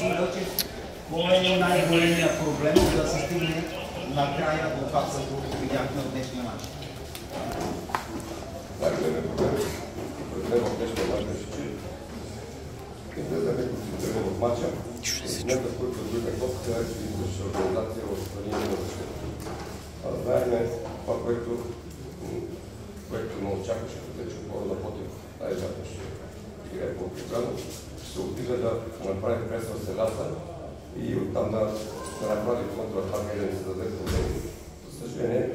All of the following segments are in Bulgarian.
господин Велчев, кой е най-големият проблем да се стигне накрая до това, което видяхме от днешния мач? Най-големият проблем в днешния мач беше, че изгледаме концентрирано в мача. Момента, в който другия ход, тя изглеждаше организация в линия на защита. Знаем това, което не очакваше, че отбора на Ботев най-вероятно ще играе по-определено. Ще се опита да направи прес в селята и оттам да направи контратака и да ни се даде проблеми. За съжаление,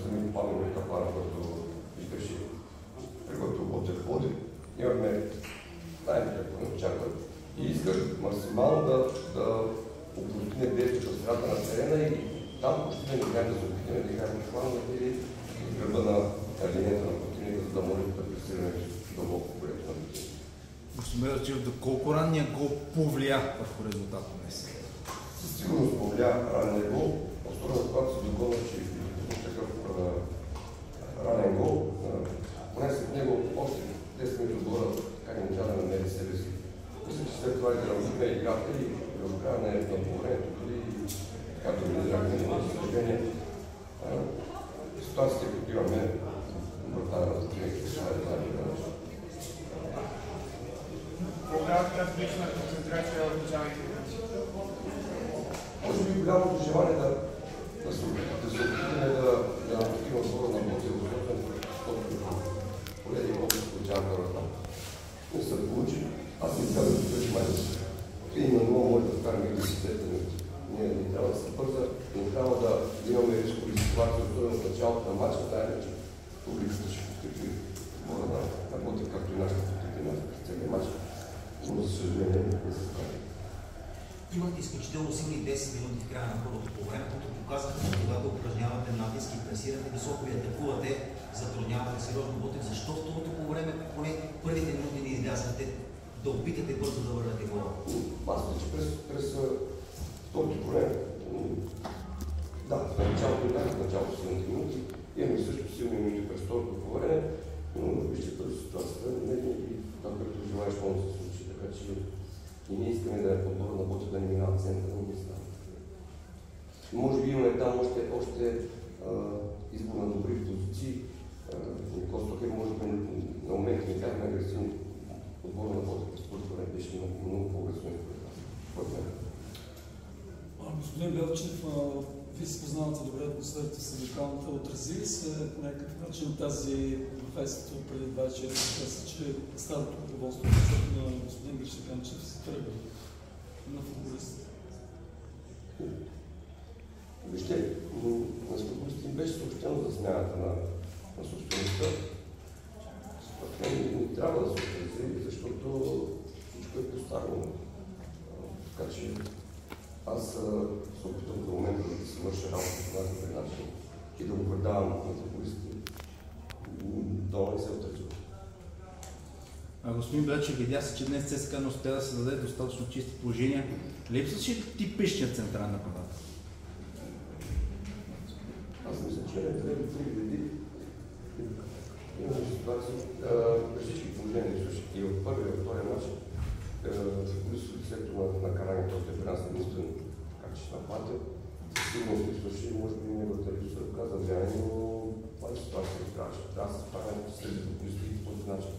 самите падаме капана, който искаше приготвил Ботев води. Имахме най-напред, не очакват и исках максимално да упростиме действието в средата на терена и там почти да не играем да се опитаме да играем хвана или гърба на линията на противника, за да можем да пресираме дълбоко полето на противника. Господин Велчев, доколко ранния гол повлия върху резултата днес? Със сигурност повлия ранния гол, особено когато се догонва, че такъв ранен гол, поне след него още 10 минути отгоре как не можа да намери себе си. Мисля, че след това изравнихме играта и разгряване на положението, дори както организирахме на съжаление. Ситуацията, които имаме, вратаря на противника, това е най-добре нещо. По-голямата различна концентрация в началните играчи? Може би голямото желание да се опитаме да направим отбора на Ботев, защото колеги могат да получават врата. Не се получи. Аз не казвам, че беше майче. И на ново може да вкараме и 10 минути. Ние не трябва да се бърза, не трябва да имаме рискови ситуации, особено в началото на матча, знаем, че публиката ще подкрепи отбора на Ботев, както и нашата подкрепи на целия матч. Но за съжаление не се прави. Имате изключително силни 10 минути в края на първото по време, които показаха, че когато упражнявате натиск и пресирате високо и атакувате, затруднявате сериозно Ботев. Защо второто по време, поне първите минути не излязахте да опитате бързо да върнете гола? Аз мисля, че през второто по време, да, в началото бяха в началото силните минути, имаме също силни минути през второто по време, но вижте през ситуацията, не винаги това, което желаеш, може да се случи, така че и ние искаме да е отбора на Ботев да не минава центъра, но не става. Може би имаме там още избор на добри позиции. Никол Стокер може би на моменти не бяхме агресивни. Отбора на Ботев според мен беше много по-агресивен според мен. Господин Велчев, вие се познавате добре атмосферата синдикалната. Отрази ли се по някакъв начин тази професията преди 24 часа, че старото ръководство на господин Гришаканчев се тръгва на футболистите? Вижте, на футболистите беше съобщено за смяната на собствеността. Според мен не трябва да се отрази, защото всичко е поставено. Така че аз се опитвам до момента да се върша работа по този начин и да го предавам на футболистите. Долу не се отречва. Господин Велчев, видя се, че днес ЦСКА не успя да се даде достатъчно чисти положения. Липсваше типичният централен нападател? Аз мисля, че не трябва да види. Имаме ситуация при всички положения, и в първия, и в втория начин. Футболистите след на каране, този е при нас единствено как ще нападят. Сигурно се свърши, може би неговата репусия каза влияние, но това е ситуация, трябва да се справим с тези футболисти по този начин.